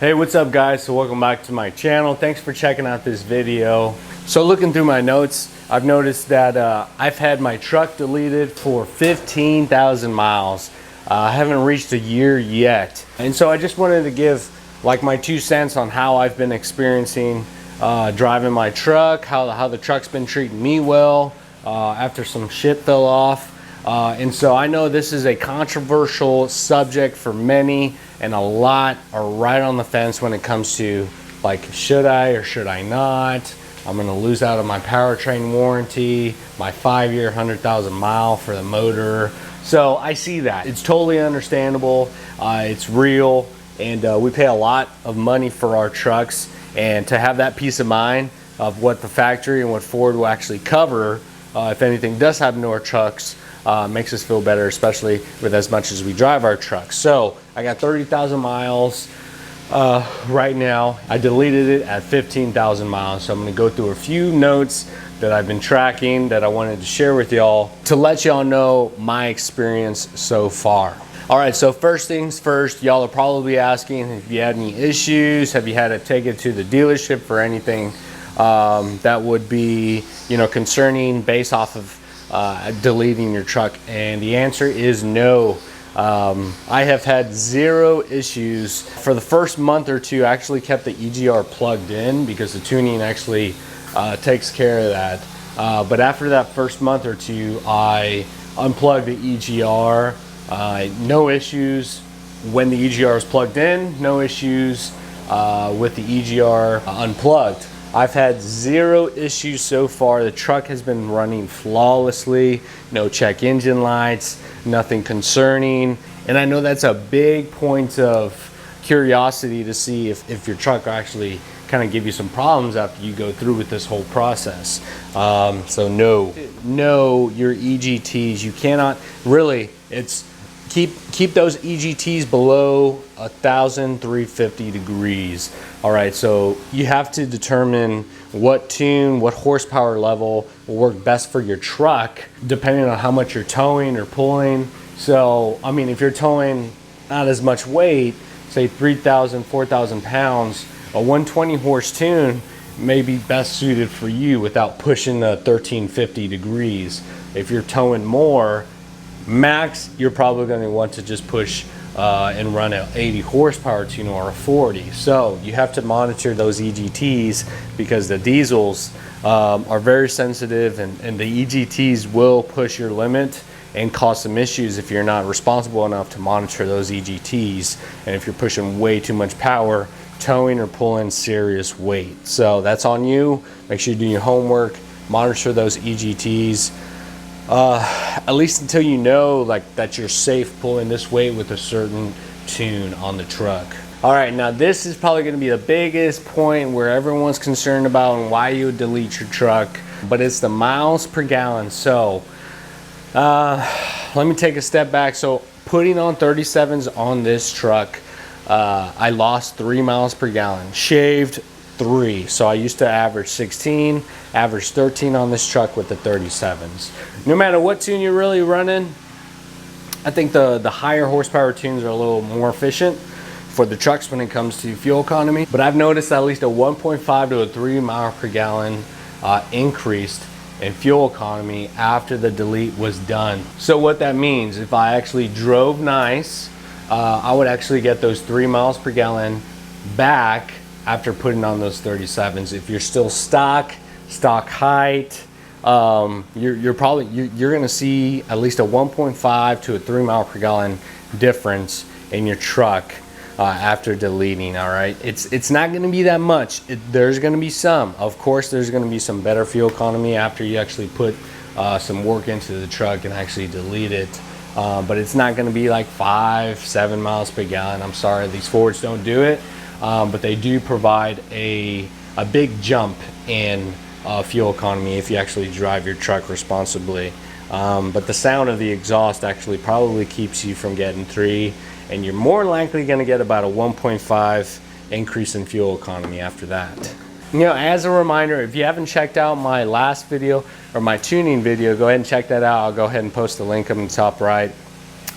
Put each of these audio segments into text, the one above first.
Hey, what's up guys? So welcome back to my channel. Thanks for checking out this video. So looking through my notes, I've noticed that I've had my truck deleted for 15,000 miles. I haven't reached a year yet. And so I just wanted to give like my 2 cents on how I've been experiencing driving my truck, how the truck's been treating me well after some shit fell off. And so I know this is a controversial subject for many, and a lot are right on the fence when it comes to like, should I or should I not? I'm gonna lose out on my powertrain warranty, my 5-year, 100,000 mile for the motor. So I see that. It's totally understandable. It's real, and we pay a lot of money for our trucks, and to have that peace of mind of what the factory and what Ford will actually cover if anything does happen to our trucks, makes us feel better, especially with as much as we drive our trucks. So I got 30,000 miles right now. I deleted it at 15,000 miles. So I'm gonna go through a few notes that I've been tracking that I wanted to share with y'all to let y'all know my experience so far. All right, so first things first, y'all are probably asking if you had any issues, have you had to take it to the dealership for anything that would be, concerning based off of deleting your truck, and the answer is no. I have had 0 issues. For the first month or two, I actually kept the EGR plugged in because the tuning actually takes care of that. But after that first month or two, I unplugged the EGR. No issues when the EGR is plugged in, no issues with the EGR unplugged. I've had 0 issues so far. The truck has been running flawlessly, no check engine lights, nothing concerning. And I know that's a big point of curiosity to see if your truck will actually kind of give you some problems after you go through with this whole process. So no, your EGTs, you cannot really, keep those EGTs below 1,350 degrees. All right, so you have to determine what tune, what horsepower level will work best for your truck, depending on how much you're towing or pulling. So, I mean, if you're towing not as much weight, say 3,000, 4,000 pounds, a 120 horse tune may be best suited for you without pushing the 1,350 degrees. If you're towing more, max, you're probably going to want to just push and run an 80 horsepower tune or a 40. So you have to monitor those EGTs because the diesels are very sensitive, and the EGTs will push your limit and cause some issues if you're not responsible enough to monitor those EGTs, and if you're pushing way too much power, towing or pulling serious weight. So that's on you. Make sure you do your homework, monitor those EGTs. At least until you know that you're safe pulling this weight with a certain tune on the truck. All right, now this is probably going to be the biggest point where everyone's concerned about and why you would delete your truck, but it's the miles per gallon. So let me take a step back. So putting on 37s on this truck, I lost 3 miles per gallon, shaved 3. So I used to average 16, average 13 on this truck with the 37s. No matter what tune you're really running, I think the higher horsepower tunes are a little more efficient for the trucks when it comes to fuel economy. But I've noticed at least a 1.5 to a 3 mile per gallon increased in fuel economy after the delete was done. So what that means, if I actually drove nice, I would actually get those 3 miles per gallon back after putting on those 37s. If you're still stock height, you're gonna see at least a 1.5 to a 3 mile per gallon difference in your truck after deleting. All right, it's not gonna be that much. There's gonna be some, of course, there's gonna be some better fuel economy after you actually put some work into the truck and actually delete it. But it's not gonna be like 5-7 miles per gallon. I'm sorry, these Fords don't do it. But they do provide a big jump in fuel economy if you actually drive your truck responsibly. But the sound of the exhaust actually probably keeps you from getting 3, and you're more likely going to get about a 1.5 increase in fuel economy after that. As a reminder, if you haven't checked out my last video or my tuning video, go ahead and check that out. I'll go ahead and post the link up in the top right.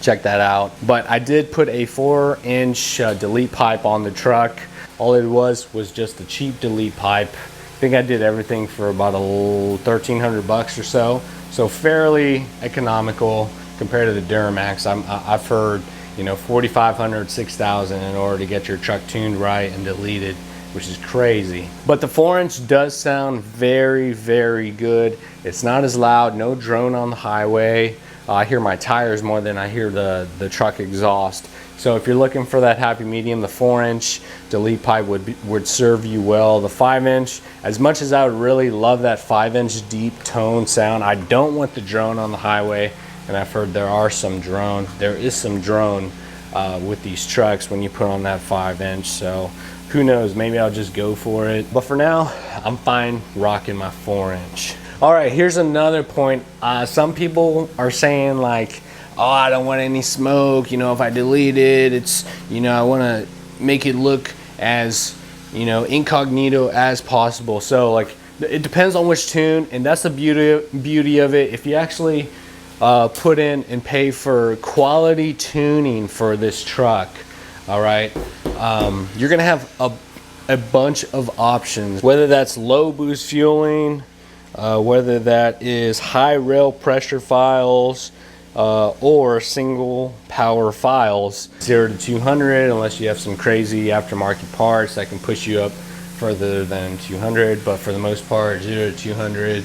check that out. But I did put a 4-inch delete pipe on the truck. All it was just a cheap delete pipe. I think I did everything for about $1,300 or so. So fairly economical compared to the Duramax. I've heard, you know, $4,500, $6,000 in order to get your truck tuned right and deleted, which is crazy. But the 4-inch does sound very, very good. It's not as loud, no drone on the highway. I hear my tires more than I hear the truck exhaust. So if you're looking for that happy medium, the 4-inch delete pipe would serve you well. The 5-inch, as much as I would really love that 5-inch deep tone sound, I don't want the drone on the highway. And I've heard there is some drone with these trucks when you put on that 5-inch. So who knows, maybe I'll just go for it. But for now, I'm fine rocking my 4-inch. All right, here's another point. Some people are saying like, oh, I don't want any smoke. You know, if I delete it, it's, you know, I want to make it look as, you know, incognito as possible. So like, it depends on which tune, and that's the beauty of it. If you actually put in and pay for quality tuning for this truck, all right, you're gonna have a bunch of options, whether that's low boost fueling, whether that is high rail pressure files, or single power files, 0 to 200, unless you have some crazy aftermarket parts that can push you up further than 200. But for the most part, 0 to 200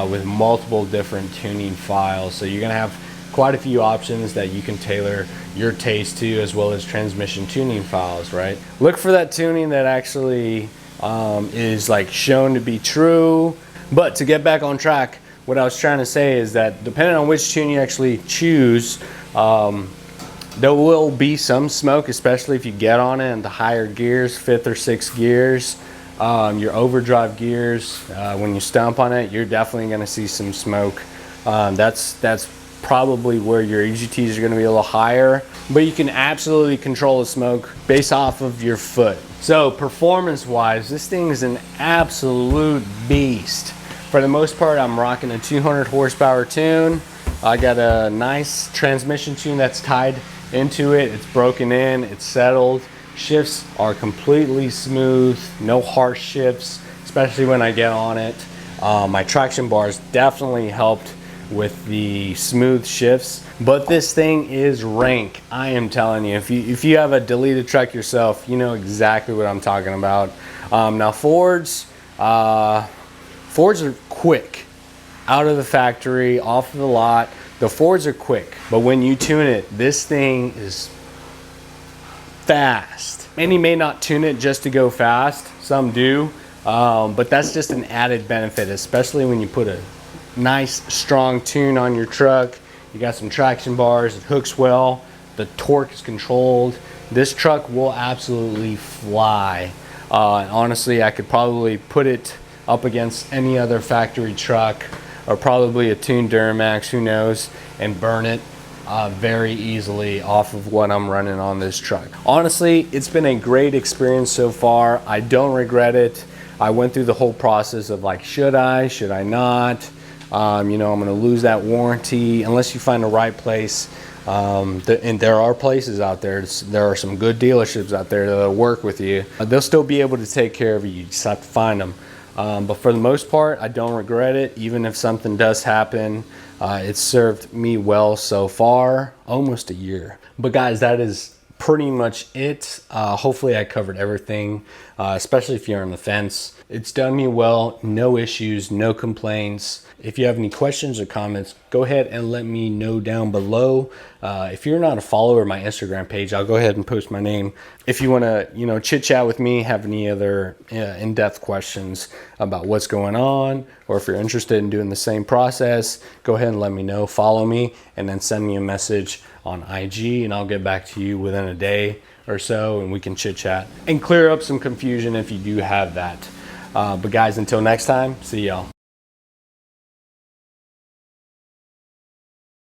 with multiple different tuning files. So you're gonna have quite a few options that you can tailor your taste to, as well as transmission tuning files, right? Look for that tuning that actually is like shown to be true. But to get back on track, what I was trying to say is that depending on which tune you actually choose, there will be some smoke, especially if you get on it in the higher gears, 5th or 6th gears. Your overdrive gears, when you stomp on it, you're definitely going to see some smoke. That's probably where your EGTs are going to be a little higher, but you can absolutely control the smoke based off of your foot. So performance wise, this thing is an absolute beast. For the most part, I'm rocking a 200 horsepower tune. I got a nice transmission tune that's tied into it. It's broken in, it's settled. Shifts are completely smooth, no harsh shifts, especially when I get on it. My traction bars definitely helped with the smooth shifts, but this thing is rank. I am telling you, if you have a deleted truck yourself, you know exactly what I'm talking about. Now Fords are quick, out of the factory, off of the lot. The Fords are quick, but when you tune it, this thing is fast. Many may not tune it just to go fast, some do, but that's just an added benefit, especially when you put a nice strong tune on your truck. You got some traction bars, it hooks well, the torque is controlled. This truck will absolutely fly. Honestly, I could probably put it up against any other factory truck, or probably a tuned Duramax, who knows, and burn it very easily off of what I'm running on this truck. Honestly, it's been a great experience so far. I don't regret it. I went through the whole process of like, should I not? You know, I'm gonna lose that warranty unless you find the right place. And there are places out there, there are some good dealerships out there that'll work with you. They'll still be able to take care of you, you just have to find them. But for the most part, I don't regret it. Even if something does happen, it's served me well so far, almost a year. But guys, that is pretty much it. Hopefully I covered everything, especially if you're on the fence. It's done me well, no issues, no complaints. If you have any questions or comments, go ahead and let me know down below. If you're not a follower of my Instagram page, I'll go ahead and post my name. If you want to, you know, chit chat with me, have any other in-depth questions about what's going on, or if you're interested in doing the same process, go ahead and let me know. Follow me and then send me a message on IG, and I'll get back to you within a day or so, and we can chit chat and clear up some confusion if you do have that. But guys, until next time, see y'all.